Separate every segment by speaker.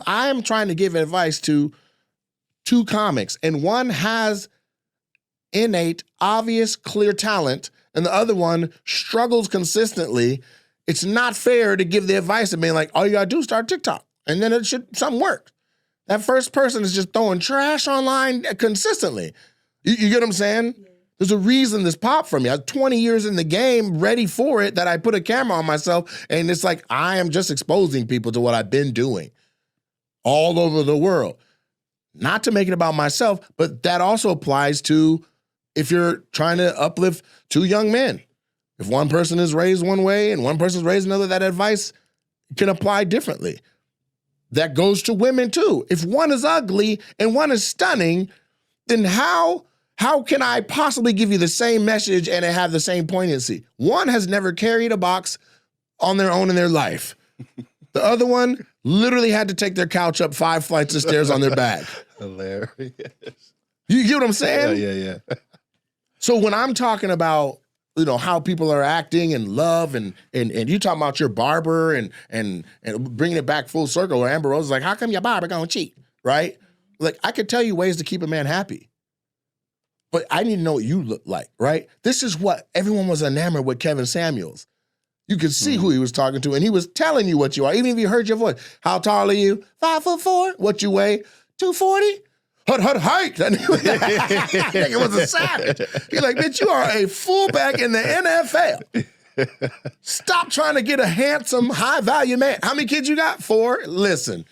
Speaker 1: I am trying to give advice to two comics and one has innate, obvious, clear talent and the other one struggles consistently, it's not fair to give the advice of being like, all you gotta do is start TikTok and then something works. That first person is just throwing trash online consistently. You get what I'm saying? Yeah. There's a reason this popped for me. I was 20 years in the game, ready for it, that I put a camera on myself, and it's like I am just exposing people to what I've been doing all over the world. Not to make it about myself, but that also applies to if you're trying to uplift two young men. If one person is raised one way and one person is raised another, that advice can apply differently. That goes to women too. If one is ugly and one is stunning, then how can I possibly give you the same message and it have the same poignancy? One has never carried a box on their own in their life. The other one literally had to take their couch up 5 flights of stairs on their back.
Speaker 2: Hilarious.
Speaker 1: You get what I'm saying?
Speaker 2: Yeah.
Speaker 1: So when I'm talking about, how people are acting and love and you talking about your barber and bringing it back full circle where Amber Rose is like, how come your barber gonna cheat, right? Like, I could tell you ways to keep a man happy, but I need to know what you look like, right? This is what everyone was enamored with Kevin Samuels. You could see who he was talking to and he was telling you what you are, even if you heard your voice. How tall are you? 5'4". What you weigh? 240? Height. That nigga was a savage. He's like, bitch, you are a fullback in the NFL. Stop trying to get a handsome, high-value man. How many kids you got? 4? Listen,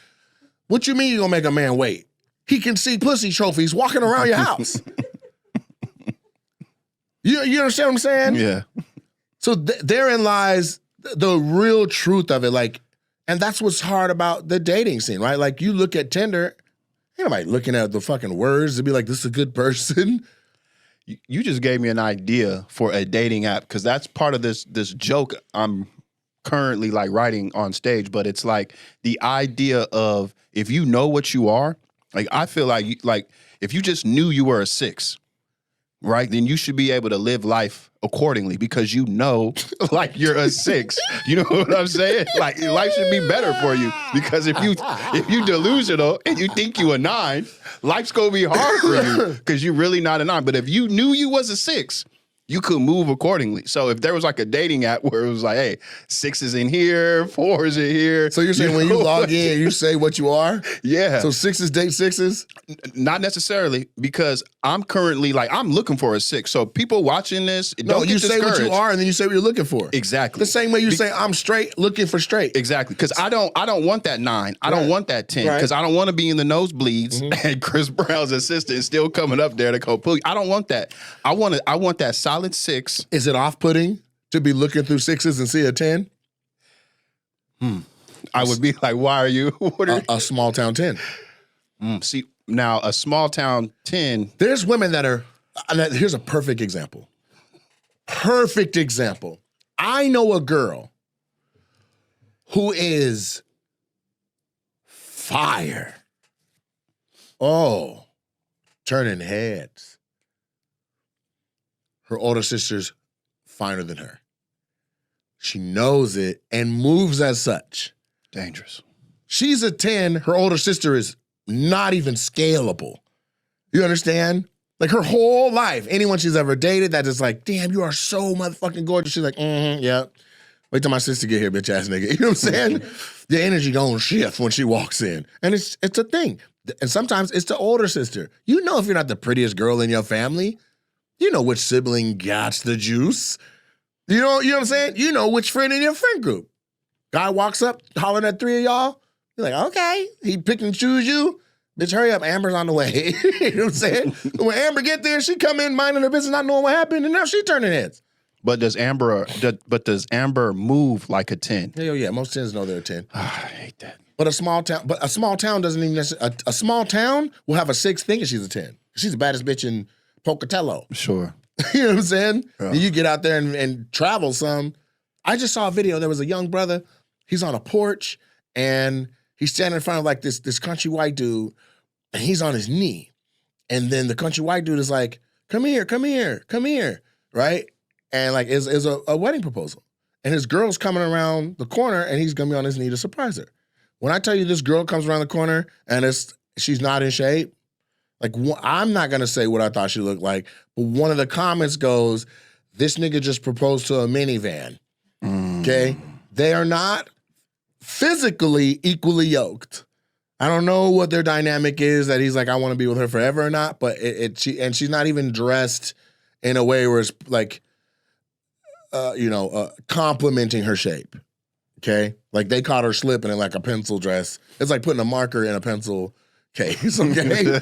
Speaker 1: what you mean you gonna make a man wait? He can see pussy trophies walking around your house. You understand what I'm saying?
Speaker 2: Yeah.
Speaker 1: So therein lies the real truth of it. Like, and that's what's hard about the dating scene, right? Like, you look at Tinder, ain't nobody looking at the fucking words to be like, this is a good person.
Speaker 2: You just gave me an idea for a dating app because that's part of this joke I'm currently like writing on stage. But it's like the idea of if you know what you are, like I feel like if you just knew you were a 6, right, then you should be able to live life accordingly because you know, like you're a 6. You know what I'm saying? Like life should be better for you because if you delusional and you think you a 9, life's gonna be hard for you because you're really not a 9. But if you knew you was a 6, you could move accordingly. So if there was like a dating app where it was like, hey, 6 is in here, 4 is in here.
Speaker 1: So you're saying when you log in, you say what you are?
Speaker 2: Yeah.
Speaker 1: So 6s date 6s?
Speaker 2: Not necessarily, because I'm currently I'm looking for a 6. So people watching this, don't
Speaker 1: you
Speaker 2: get
Speaker 1: say what you
Speaker 2: discouraged.
Speaker 1: are and then you say what you're looking for.
Speaker 2: Exactly.
Speaker 1: The same way you say I'm straight, looking for straight.
Speaker 2: Exactly. Because I don't want that 9. I don't want that 10. Because I don't want to be in the nosebleeds and Chris Brown's assistant is still coming up there to go pull you. I don't want that. I want that solid 6.
Speaker 1: Is it off-putting to be looking through 6s and see a 10?
Speaker 2: I would be like, why are you? What are
Speaker 1: a small town 10.
Speaker 2: See, now a small town 10.
Speaker 1: There's women that are, here's a perfect example. Perfect example. I know a girl who is fire. Oh, turning heads. Her older sister's finer than her. She knows it and moves as such.
Speaker 2: Dangerous.
Speaker 1: She's a 10. Her older sister is not even scalable. You understand? Like her whole life, anyone she's ever dated that is like, damn, you are so motherfucking gorgeous. She's like, yeah. Wait till my sister get here, bitch ass nigga. You know what I'm saying? The energy gonna shift when she walks in. And it's a thing. And sometimes it's the older sister. You know if you're not the prettiest girl in your family, you know which sibling got the juice. You know what I'm saying? You know which friend in your friend group. Guy walks up, hollering at 3 of y'all. You're like, okay. He pick and choose you. Bitch, hurry up. Amber's on the way. You know what I'm saying? When Amber get there, she come in minding her business, not knowing what happened, and now she turning heads.
Speaker 2: But does Amber move like a 10?
Speaker 1: Hell yeah. Most 10s know they're a 10.
Speaker 2: I hate that.
Speaker 1: But a small town doesn't even necessarily, a small town will have a 6 thinking she's a 10. She's the baddest bitch in Pocatello.
Speaker 2: Sure.
Speaker 1: You know what I'm saying?
Speaker 2: Yeah.
Speaker 1: You get out there and travel some. I just saw a video. There was a young brother. He's on a porch and he's standing in front of like this country white dude and he's on his knee. And then the country white dude is like, come here, right? And like is a wedding proposal. And his girl's coming around the corner and he's gonna be on his knee to surprise her. When I tell you this girl comes around the corner and she's not in shape, like I'm not gonna say what I thought she looked like, but one of the comments goes, "This nigga just proposed to a minivan." Okay, they are not physically equally yoked. I don't know what their dynamic is that he's like, I want to be with her forever or not, but she's not even dressed in a way where it's like, complimenting her shape. Okay, like they caught her slipping in like a pencil dress. It's like putting a marker in a pencil case. Okay,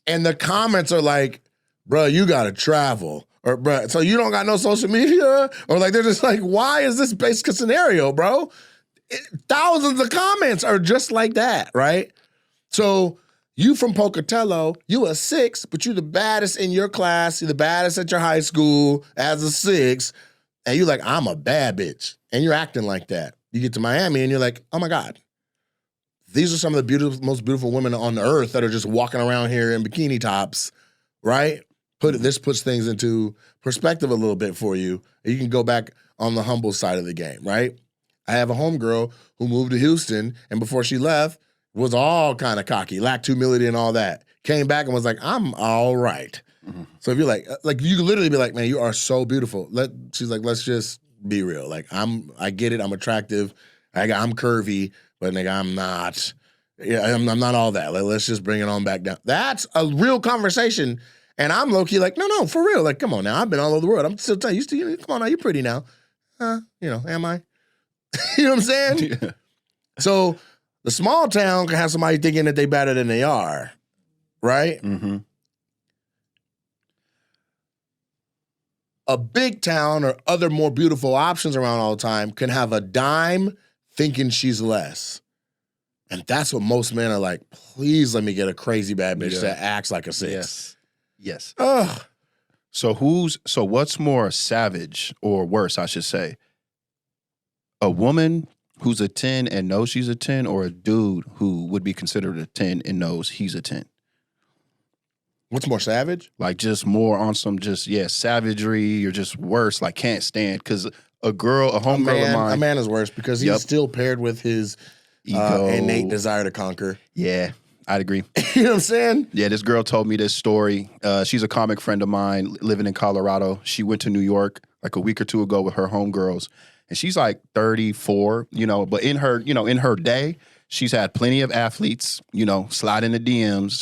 Speaker 1: and the comments are like, "Bro, you gotta travel." Or, bro, so you don't got no social media? Or like, they're just like, why is this basic scenario, bro? Thousands of comments are just like that, right? So you from Pocatello, you a 6, but you the baddest in your class. You're the baddest at your high school as a 6. And you're like, I'm a bad bitch. And you're acting like that. You get to Miami and you're like, oh my God. These are some of the most beautiful women on the earth that are just walking around here in bikini tops, right? This puts things into perspective a little bit for you. You can go back on the humble side of the game, right? I have a homegirl who moved to Houston, and before she left, was all kind of cocky, lacked humility and all that. Came back and was like, I'm all right. Mm-hmm. So if you're like you could literally be like, man, you are so beautiful. She's like, let's just be real. Like, I get it. I'm attractive. I'm curvy, but nigga, I'm not. Yeah, I'm not all that. Like, let's just bring it on back down. That's a real conversation. And I'm low-key like, no, for real. Like, come on now. I've been all over the world. I'm still telling you, come on now, you're pretty now. Am I? You know what I'm saying? Yeah. So the small town can have somebody thinking that they better than they are, right? Mm-hmm. A big town or other more beautiful options around all the time can have a dime thinking she's less. And that's what most men are like, please let me get a crazy bad bitch that acts like a 6.
Speaker 2: Yes. Ugh. So what's more savage, or worse, I should say? A woman who's a 10 and knows she's a 10, or a dude who would be considered a 10 and knows he's a 10?
Speaker 1: What's more savage?
Speaker 2: Like, just more on some savagery, or just worse, like can't stand. Because a homegirl of mine.
Speaker 1: A man is worse because he's still paired with his ego, innate desire to conquer.
Speaker 2: Yeah, I'd agree.
Speaker 1: You know what I'm saying?
Speaker 2: Yeah, this girl told me this story. She's a comic friend of mine living in Colorado. She went to New York like a week or two ago with her homegirls. And she's like 34, but in her day, she's had plenty of athletes, slide in the DMs.